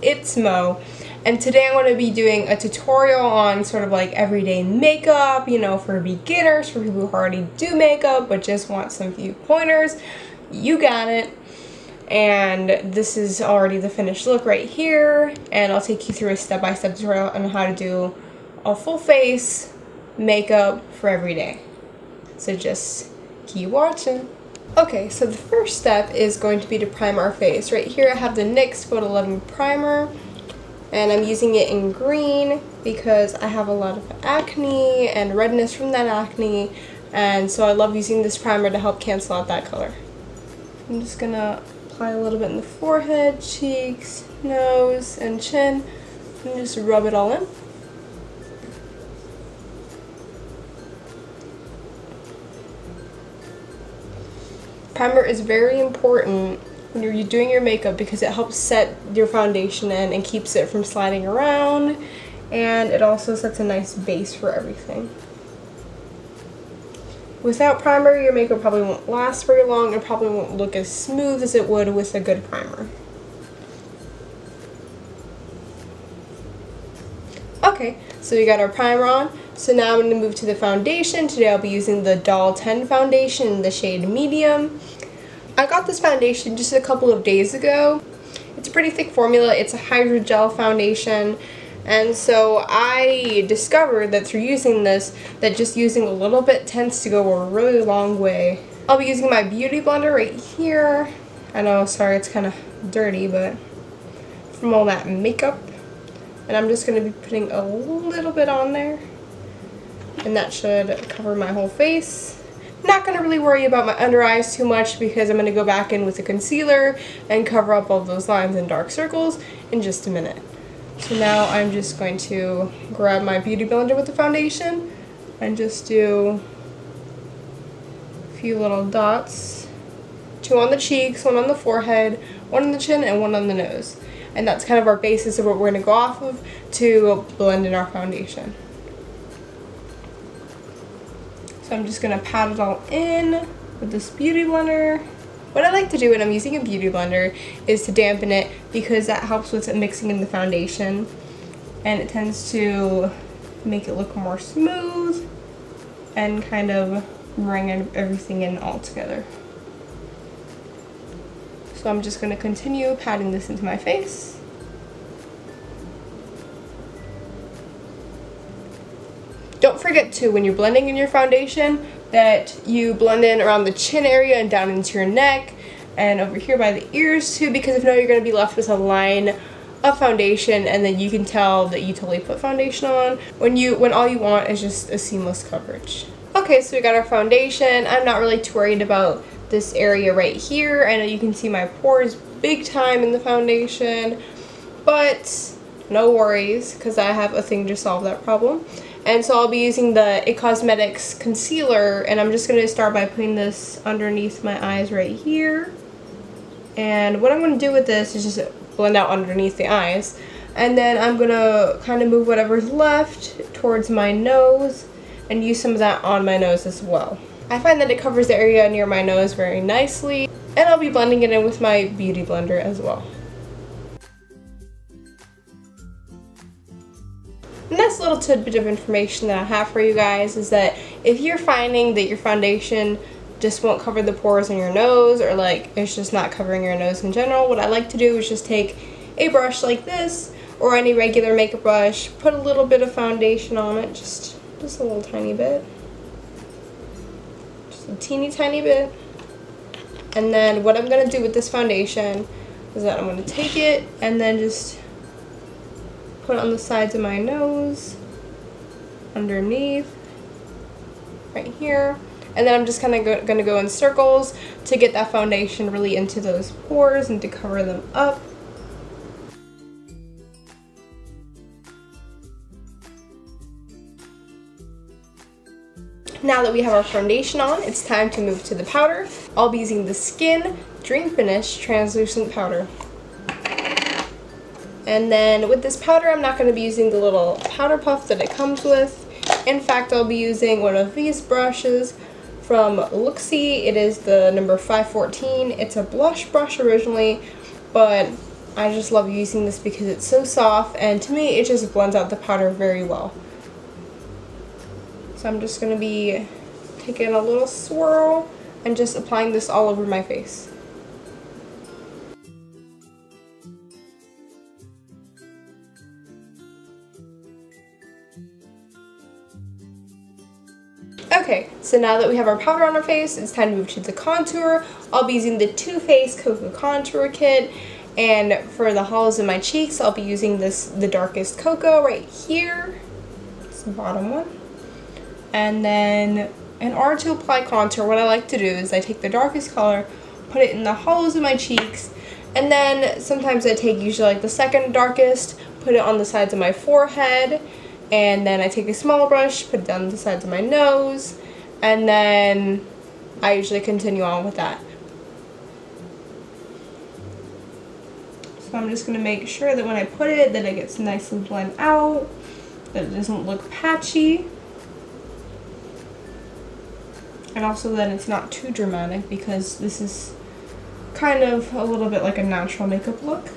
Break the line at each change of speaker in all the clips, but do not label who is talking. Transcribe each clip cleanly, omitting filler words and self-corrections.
it's Mo, and today I'm going to be doing a tutorial on sort of like everyday makeup, you know, for beginners, for people who already do makeup but just want some few pointers. You got it. And this is already the finished look right here, and I'll take you through a step-by-step tutorial on how to do a full face makeup for every day. So just keep watching. Okay, so the first step is going to be to prime our face. Right here I have the NYX Photo 11 primer, and I'm using it in green because I have a lot of acne and redness from that acne, and so I love using this primer to help cancel out that color. I'm just gonna apply a little bit in the forehead, cheeks, nose, and chin, and just rub it all in. Primer is very important when you're doing your makeup because it helps set your foundation in and keeps it from sliding around, and it also sets a nice base for everything. Without primer, your makeup probably won't last very long and probably won't look as smooth as it would with a good primer. Okay, so we got our primer on. So now I'm going to move to the foundation. Today I'll be using the Doll 10 foundation in the shade Medium. I got this foundation just a couple of days ago. It's a pretty thick formula. It's a hydrogel foundation. And so I discovered that through using this, that just using a little bit tends to go a really long way. I'll be using my beauty blender right here. I know, sorry, it's kind of dirty, but from all that makeup. And I'm just going to be putting a little bit on there. And that should cover my whole face. Not going to really worry about my under eyes too much because I'm going to go back in with a concealer and cover up all those lines and dark circles in just a minute. So now I'm just going to grab my beauty blender with the foundation and just do a few little dots. 2 on the cheeks, 1 on the forehead, 1 on the chin, and 1 on the nose. And that's kind of our basis of what we're going to go off of to blend in our foundation. So I'm just going to pat it all in with this beauty blender. What I like to do when I'm using a beauty blender is to dampen it because that helps with mixing in the foundation, and it tends to make it look more smooth and kind of bring everything in all together. So I'm just going to continue patting this into my face. Don't forget to, when you're blending in your foundation, that you blend in around the chin area and down into your neck and over here by the ears too, because if not, you're going to be left with a line of foundation and then you can tell that you totally put foundation on when all you want is just a seamless coverage. Okay, so we got our foundation. I'm not really too worried about this area right here. I know you can see my pores big time in the foundation, but no worries because I have a thing to solve that problem. And so I'll be using the It Cosmetics concealer, and I'm just going to start by putting this underneath my eyes right here. And what I'm going to do with this is just blend out underneath the eyes. And then I'm going to kind of move whatever's left towards my nose and use some of that on my nose as well. I find that it covers the area near my nose very nicely. And I'll be blending it in with my beauty blender as well. And that's a little tidbit of information that I have for you guys is that if you're finding that your foundation just won't cover the pores on your nose, or like it's just not covering your nose in general, what I like to do is just take a brush like this or any regular makeup brush, put a little bit of foundation on it, just a little tiny bit. Just a teeny tiny bit. And then what I'm going to do with this foundation is that I'm going to take it and then just put it on the sides of my nose, underneath, right here. And then I'm just kind of going to go in circles to get that foundation really into those pores and to cover them up. Now that we have our foundation on, it's time to move to the powder. I'll be using the Skinn Dream Finish translucent powder. And then with this powder, I'm not going to be using the little powder puff that it comes with. In fact, I'll be using one of these brushes from Luxie. It is the number 514. It's a blush brush originally, but I just love using this because it's so soft, and to me it just blends out the powder very well. So I'm just going to be taking a little swirl and just applying this all over my face. Okay, so now that we have our powder on our face, it's time to move to the contour. I'll be using the Too Faced Cocoa Contour Kit, and for the hollows in my cheeks, I'll be using the darkest cocoa right here. It's the bottom one. And then, in order to apply contour, what I like to do is I take the darkest color, put it in the hollows of my cheeks, and then sometimes I take usually like the second darkest, put it on the sides of my forehead, and then I take a small brush, put it down the sides of my nose, and then I usually continue on with that. So I'm just going to make sure that when I put it, that it gets nicely blended out, that it doesn't look patchy, and also that it's not too dramatic, because this is kind of a little bit like a natural makeup look.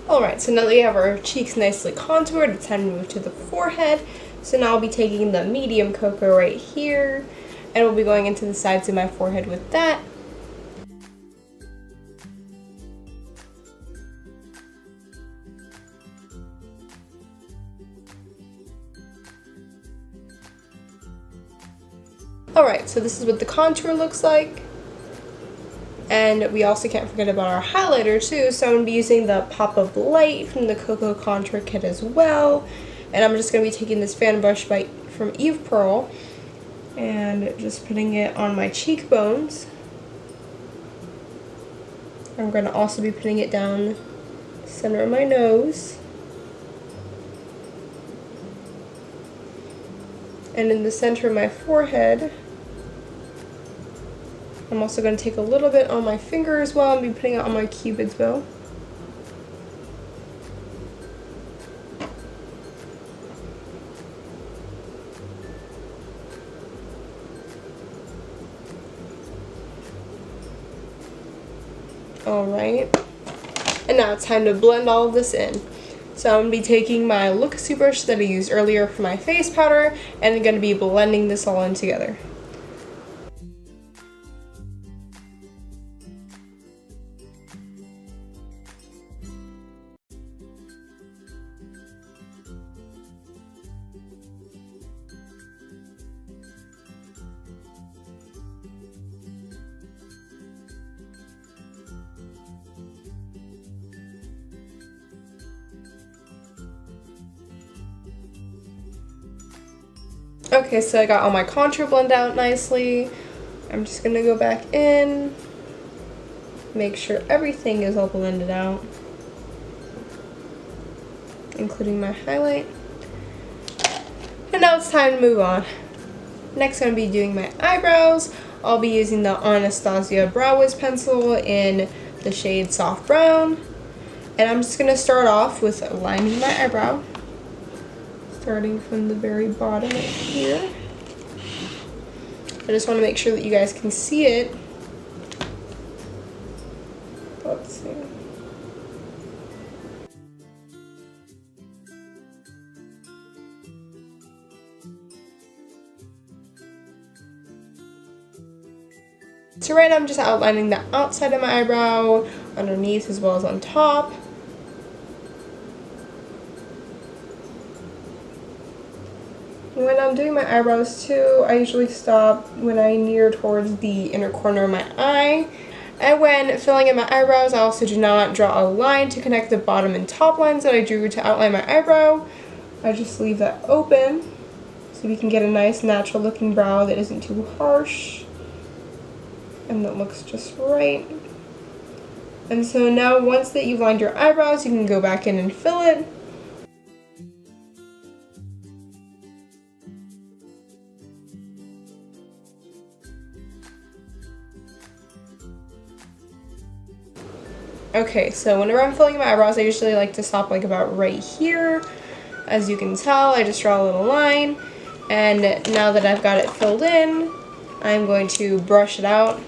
Alright, so now that we have our cheeks nicely contoured, it's time to move to the forehead. So now I'll be taking the medium cocoa right here, and we'll be going into the sides of my forehead with that. Alright, so this is what the contour looks like. And we also can't forget about our highlighter too, so I'm going to be using the Pop of Light from the Cocoa Contour Kit as well. And I'm just going to be taking this fan brush from Evepearl and just putting it on my cheekbones. I'm going to also be putting it down the center of my nose. And in the center of my forehead. I'm also going to take a little bit on my finger as well and be putting it on my cupid's bow. Alright, and now it's time to blend all of this in. So I'm going to be taking my Look-A-See brush that I used earlier for my face powder, and I'm going to be blending this all in together. Okay, so I got all my contour blend out nicely. I'm just going to go back in, make sure everything is all blended out, including my highlight. And now it's time to move on. Next I'm going to be doing my eyebrows. I'll be using the Anastasia Brow Wiz pencil in the shade Soft Brown. And I'm just going to start off with lining my eyebrow, starting from the very bottom right here. I just want to make sure that you guys can see it. Let's see. So right now I'm just outlining the outside of my eyebrow, underneath as well as on top. When I'm doing my eyebrows too, I usually stop when I near towards the inner corner of my eye. And when filling in my eyebrows, I also do not draw a line to connect the bottom and top lines that I drew to outline my eyebrow. I just leave that open so we can get a nice natural looking brow that isn't too harsh and that looks just right. And so now once that you've lined your eyebrows, you can go back in and fill it. Okay, so whenever I'm filling my eyebrows, I usually like to stop like about right here. As you can tell, I just draw a little line, and now that I've got it filled in, I'm going to brush it out.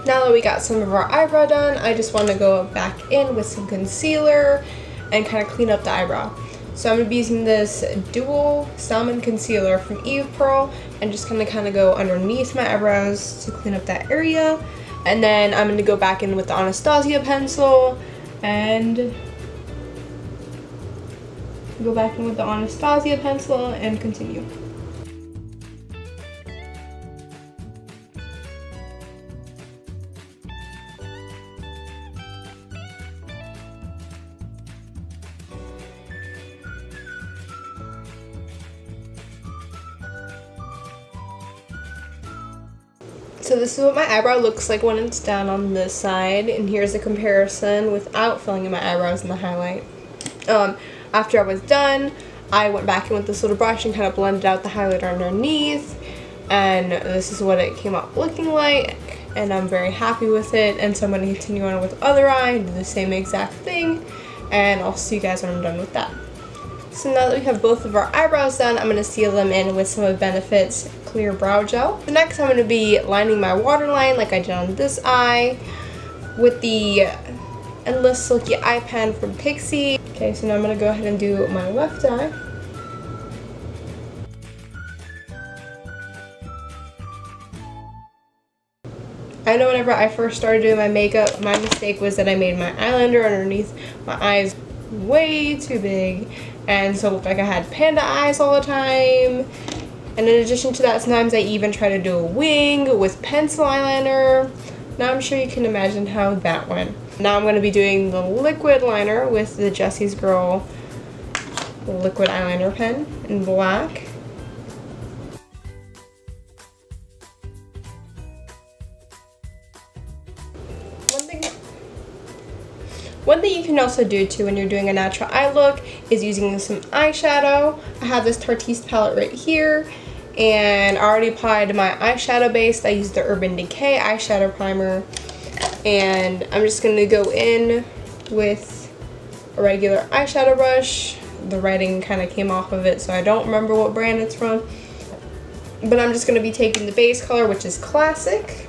Now that we got some of our eyebrow done, I just want to go back in with some concealer and kind of clean up the eyebrow. So I'm going to be using this dual salmon concealer from Evepearl and just kind of go underneath my eyebrows to clean up that area. And then I'm going to go back in with the Anastasia pencil and continue. So this is what my eyebrow looks like when it's done on this side, and here's a comparison without filling in my eyebrows in the highlight. After I was done, I went back in with this little brush and kind of blended out the highlighter underneath, and this is what it came out looking like, and I'm very happy with it. And so I'm going to continue on with the other eye and do the same exact thing, and I'll see you guys when I'm done with that. So now that we have both of our eyebrows done, I'm going to seal them in with some of Benefit's Clear Brow Gel. So next I'm going to be lining my waterline like I did on this eye with the Endless Silky Eye Pen from Pixi. Okay, so now I'm going to go ahead and do my left eye. I know whenever I first started doing my makeup, my mistake was that I made my eyeliner underneath my eyes way too big, and so it looked like I had panda eyes all the time. And in addition to that, sometimes I even try to do a wing with pencil eyeliner. Now I'm sure you can imagine how that went. Now I'm going to be doing the liquid liner with the Jessie's Girl liquid eyeliner pen in black. One thing you can also do too when you're doing a natural eye look is using some eyeshadow. I have this Tartiest palette right here, and I already applied my eyeshadow base. I used the Urban Decay eyeshadow primer, and I'm just going to go in with a regular eyeshadow brush. The writing kind of came off of it, so I don't remember what brand it's from. But I'm just going to be taking the base color, which is Classic.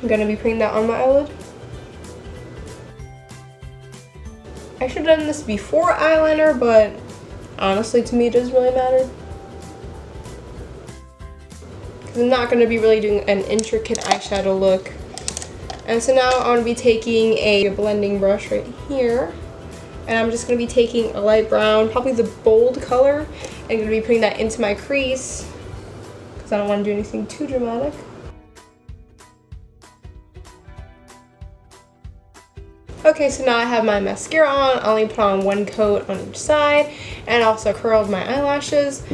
I'm going to be putting that on my eyelid. I should have done this before eyeliner, but honestly to me it doesn't really matter. Because I'm not going to be really doing an intricate eyeshadow look. And so now I'm going to be taking a blending brush right here. And I'm just going to be taking a light brown, probably the bold color, and I'm going to be putting that into my crease. Because I don't want to do anything too dramatic. Okay, so now I have my mascara on. I only put on one coat on each side, and also curled my eyelashes.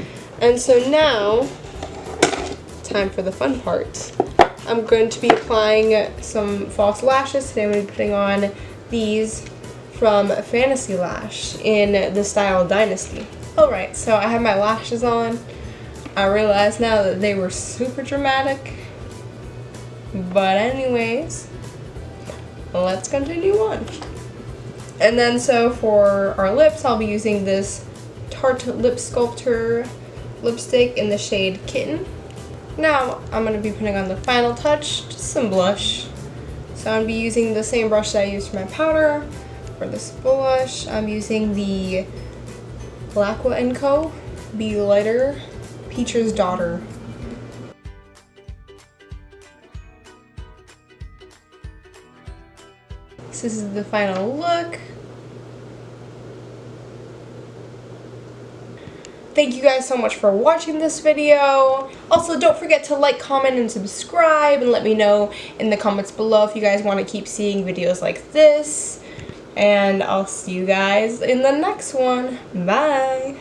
And so now, time for the fun part. I'm going to be applying some false lashes. Today I'm going to be putting on these from Fantasy Lash in the style Dynasty. Alright, so I have my lashes on. I realize now that they were super dramatic. But anyways, let's continue on. And then so for our lips, I'll be using this Tarte Lip Sculptor lipstick in the shade Kitten. Now I'm going to be putting on the final touch, just some blush. So I'm going to be using the same brush that I used for my powder. For this blush, I'm using the Blackwa & Co. Be Lighter Peach's Daughter. So this is the final look. Thank you guys so much for watching this video. Also, don't forget to like, comment, and subscribe, and let me know in the comments below if you guys want to keep seeing videos like this. And I'll see you guys in the next one. Bye!